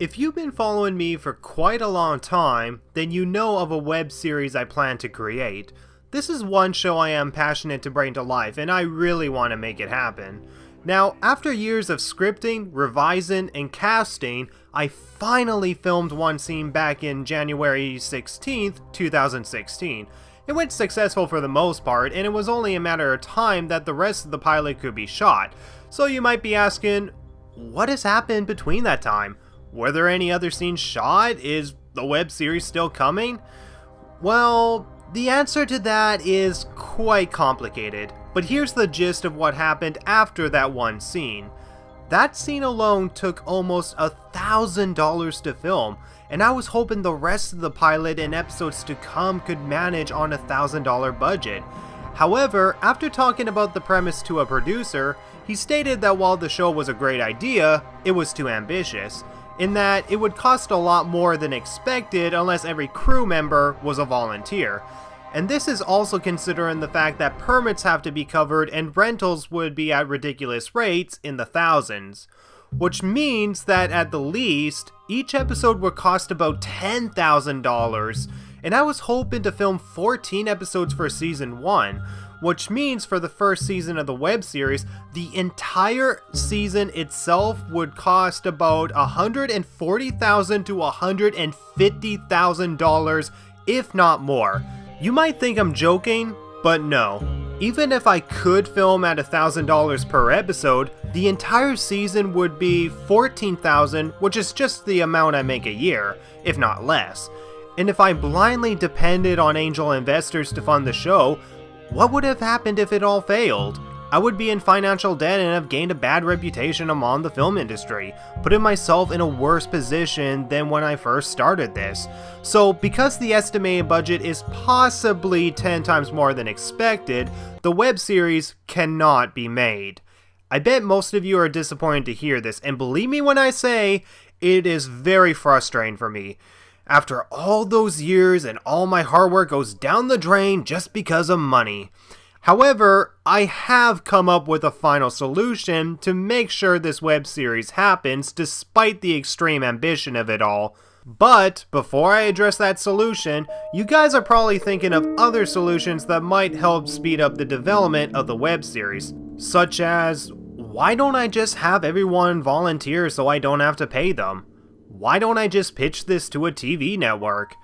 If you've been following me for quite a long time, then you know of a web series I plan to create. This is one show I am passionate to bring to life, and I really want to make it happen. Now, after years of scripting, revising, and casting, I finally filmed one scene back in January 16th, 2016. It went successful for the most part, and it was only a matter of time that the rest of the pilot could be shot. So you might be asking, what has happened between that time? Were there any other scenes shot? Is the web series still coming? Well, the answer to that is quite complicated, but here's the gist of what happened after that one scene. That scene alone took almost $1,000 to film, and I was hoping the rest of the pilot and episodes to come could manage on a $1,000 budget. However, after talking about the premise to a producer, he stated that while the show was a great idea, it was too ambitious, in that it would cost a lot more than expected unless every crew member was a volunteer. And this is also considering the fact that permits have to be covered and rentals would be at ridiculous rates in the thousands. Which means that at the least, each episode would cost about $10,000. And I was hoping to film 14 episodes for season 1, which means for the first season of the web series, the entire season itself would cost about $140,000 to $150,000, if not more. You might think I'm joking, but no. Even if I could film at $1,000 per episode, the entire season would be $14,000, which is just the amount I make a year, if not less. And if I blindly depended on angel investors to fund the show, what would have happened if it all failed? I would be in financial debt and have gained a bad reputation among the film industry, putting myself in a worse position than when I first started this. So because the estimated budget is possibly 10 times more than expected, the web series cannot be made. I bet most of you are disappointed to hear this, and believe me when I say, it is very frustrating for me. After all those years and all my hard work goes down the drain just because of money. However, I have come up with a final solution to make sure this web series happens despite the extreme ambition of it all. But before I address that solution, you guys are probably thinking of other solutions that might help speed up the development of the web series. Such as, why don't I just have everyone volunteer so I don't have to pay them? Why don't I just pitch this to a TV network?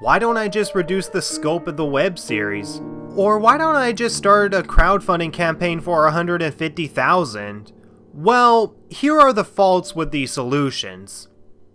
Why don't I just reduce the scope of the web series? Or why don't I just start a crowdfunding campaign for $150,000? Well, here are the faults with these solutions.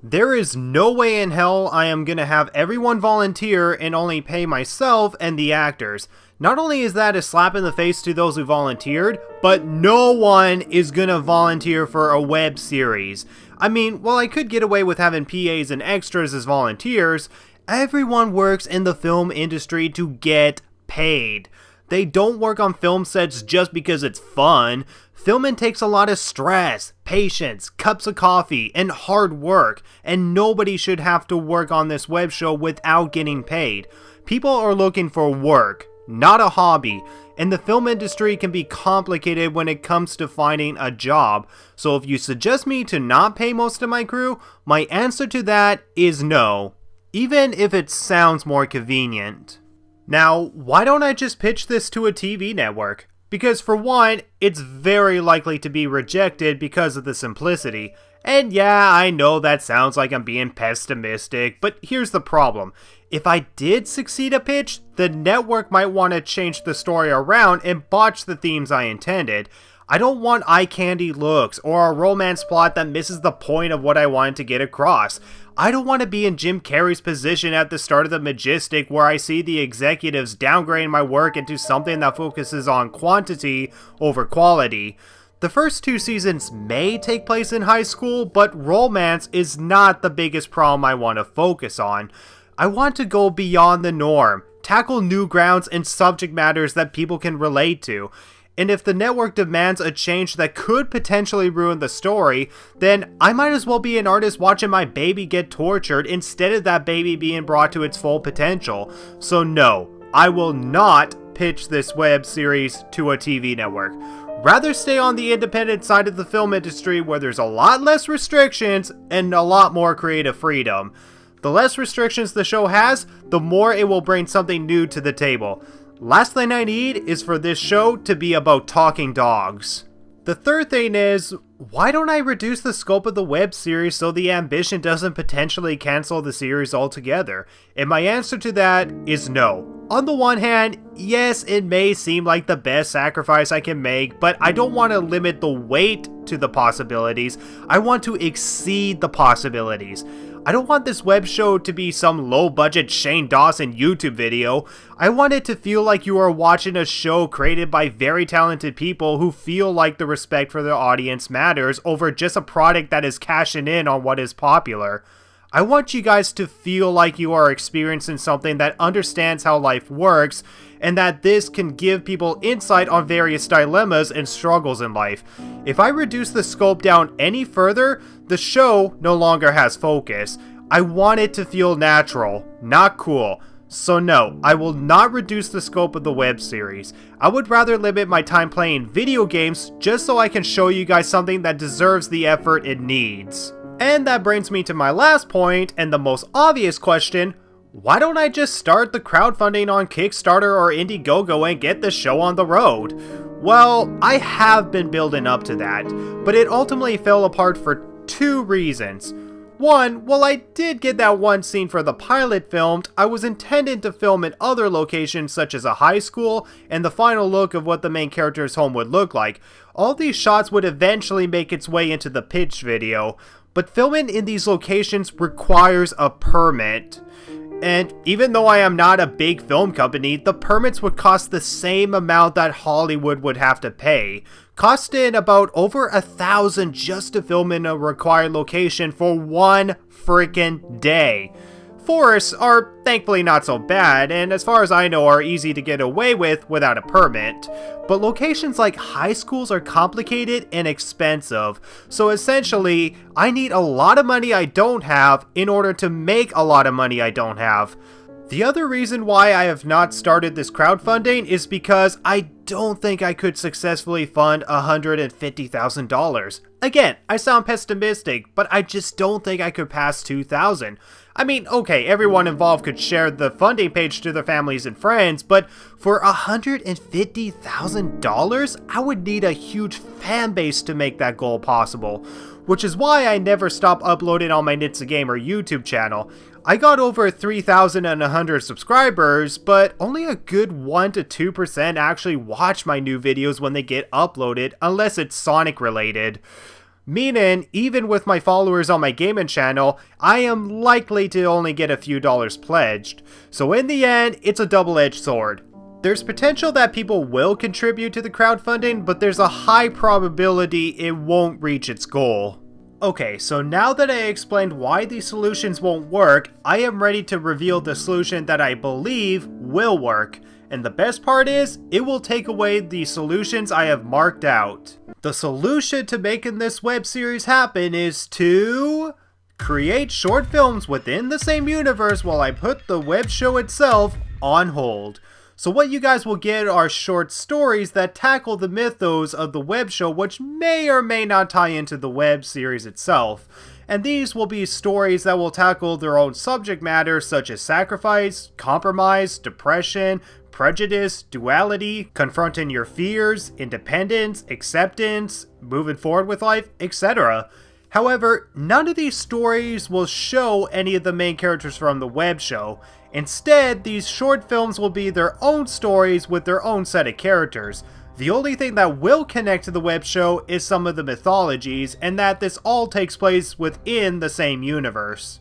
There is no way in hell I am gonna have everyone volunteer and only pay myself and the actors. Not only is that a slap in the face to those who volunteered, but no one is gonna volunteer for a web series. I mean, while I could get away with having PAs and extras as volunteers, everyone works in the film industry to get paid. They don't work on film sets just because it's fun. Filming takes a lot of stress, patience, cups of coffee, and hard work, and nobody should have to work on this web show without getting paid. People are looking for work, not a hobby, and the film industry can be complicated when it comes to finding a job. So if you suggest me to not pay most of my crew, my answer to that is no, even if it sounds more convenient. Now, why don't I just pitch this to a TV network? Because for one, it's very likely to be rejected because of the simplicity. And yeah, I know that sounds like I'm being pessimistic, but here's the problem. If I did succeed a pitch, the network might want to change the story around and botch the themes I intended. I don't want eye candy looks or a romance plot that misses the point of what I wanted to get across. I don't want to be in Jim Carrey's position at the start of The Majestic where I see the executives downgrading my work into something that focuses on quantity over quality. The first 2 seasons may take place in high school, but romance is not the biggest problem I want to focus on. I want to go beyond the norm, tackle new grounds and subject matters that people can relate to. And if the network demands a change that could potentially ruin the story, then I might as well be an artist watching my baby get tortured instead of that baby being brought to its full potential. So no, I will not pitch this web series to a TV network. Rather stay on the independent side of the film industry where there's a lot less restrictions and a lot more creative freedom. The less restrictions the show has, the more it will bring something new to the table. Last thing I need is for this show to be about talking dogs. The third thing is, why don't I reduce the scope of the web series so the ambition doesn't potentially cancel the series altogether? And my answer to that is no. On the one hand, yes, it may seem like the best sacrifice I can make, but I don't want to limit the weight to the possibilities. I want to exceed the possibilities. I don't want this web show to be some low-budget Shane Dawson YouTube video. I want it to feel like you are watching a show created by very talented people who feel like the respect for their audience matters over just a product that is cashing in on what is popular. I want you guys to feel like you are experiencing something that understands how life works, and that this can give people insight on various dilemmas and struggles in life. If I reduce the scope down any further, the show no longer has focus. I want it to feel natural, not cool. So no, I will not reduce the scope of the web series. I would rather limit my time playing video games just so I can show you guys something that deserves the effort it needs. And that brings me to my last point and the most obvious question: why don't I just start the crowdfunding on Kickstarter or Indiegogo and get the show on the road? Well, I have been building up to that, but it ultimately fell apart for two reasons. One, while I did get that one scene for the pilot filmed, I was intending to film in other locations such as a high school and the final look of what the main character's home would look like. All these shots would eventually make its way into the pitch video, but filming in these locations requires a permit. And even though I am not a big film company, the permits would cost the same amount that Hollywood would have to pay, costing about over $1,000 just to film in a required location for one freaking day. Forests are thankfully not so bad, and as far as I know are easy to get away with without a permit. But locations like high schools are complicated and expensive, so essentially I need a lot of money I don't have in order to make a lot of money I don't have. The other reason why I have not started this crowdfunding is because I don't think I could successfully fund $150,000. Again, I sound pessimistic, but I just don't think I could pass $2,000. I mean, okay, everyone involved could share the funding page to their families and friends, but for $150,000, I would need a huge fan base to make that goal possible, which is why I never stop uploading on my Nitsa Gamer YouTube channel. I got over 3,100 subscribers, but only a good 1 to 2% actually watch my new videos when they get uploaded, unless it's Sonic related. Meaning, even with my followers on my gaming channel, I am likely to only get a few dollars pledged. So in the end, it's a double-edged sword. There's potential that people will contribute to the crowdfunding, but there's a high probability it won't reach its goal. Okay, so now that I explained why these solutions won't work, I am ready to reveal the solution that I believe will work. And the best part is, it will take away the solutions I have marked out. The solution to making this web series happen is to create short films within the same universe while I put the web show itself on hold. So what you guys will get are short stories that tackle the mythos of the web show, which may or may not tie into the web series itself. And these will be stories that will tackle their own subject matter, such as sacrifice, compromise, depression, prejudice, duality, confronting your fears, independence, acceptance, moving forward with life, etc. However, none of these stories will show any of the main characters from the web show. Instead, these short films will be their own stories with their own set of characters. The only thing that will connect to the web show is some of the mythologies, and that this all takes place within the same universe.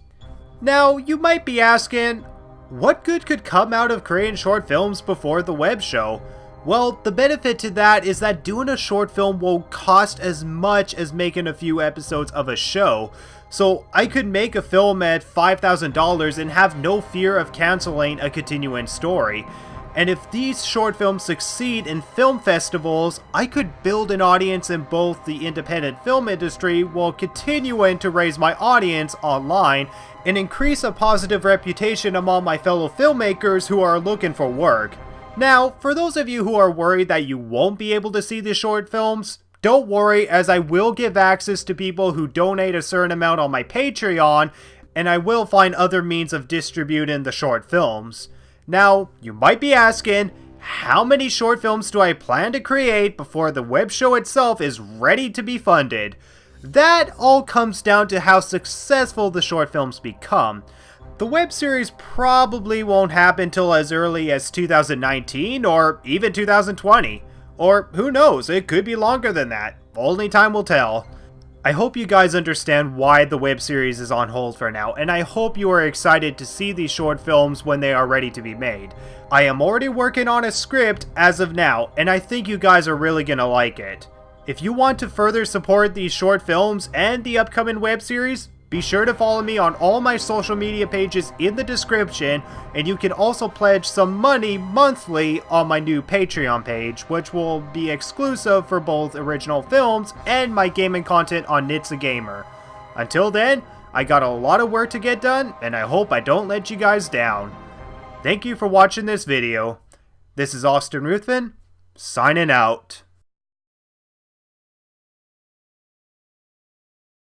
Now, you might be asking, what good could come out of creating short films before the web show? Well, the benefit to that is that doing a short film won't cost as much as making a few episodes of a show. So I could make a film at $5,000 and have no fear of canceling a continuing story. And if these short films succeed in film festivals, I could build an audience in both the independent film industry while continuing to raise my audience online and increase a positive reputation among my fellow filmmakers who are looking for work. Now, for those of you who are worried that you won't be able to see the short films, don't worry, as I will give access to people who donate a certain amount on my Patreon, and I will find other means of distributing the short films. Now, you might be asking, how many short films do I plan to create before the web show itself is ready to be funded? That all comes down to how successful the short films become. The web series probably won't happen till as early as 2019 or even 2020. Or who knows, it could be longer than that. Only time will tell. I hope you guys understand why the web series is on hold for now, and I hope you are excited to see these short films when they are ready to be made. I am already working on a script as of now, and I think you guys are really gonna like it. If you want to further support these short films and the upcoming web series, be sure to follow me on all my social media pages in the description, and you can also pledge some money monthly on my new Patreon page, which will be exclusive for both original films and my gaming content on Nitsa Gamer. Until then, I got a lot of work to get done, and I hope I don't let you guys down. Thank you for watching this video. This is Austin Ruthven, signing out.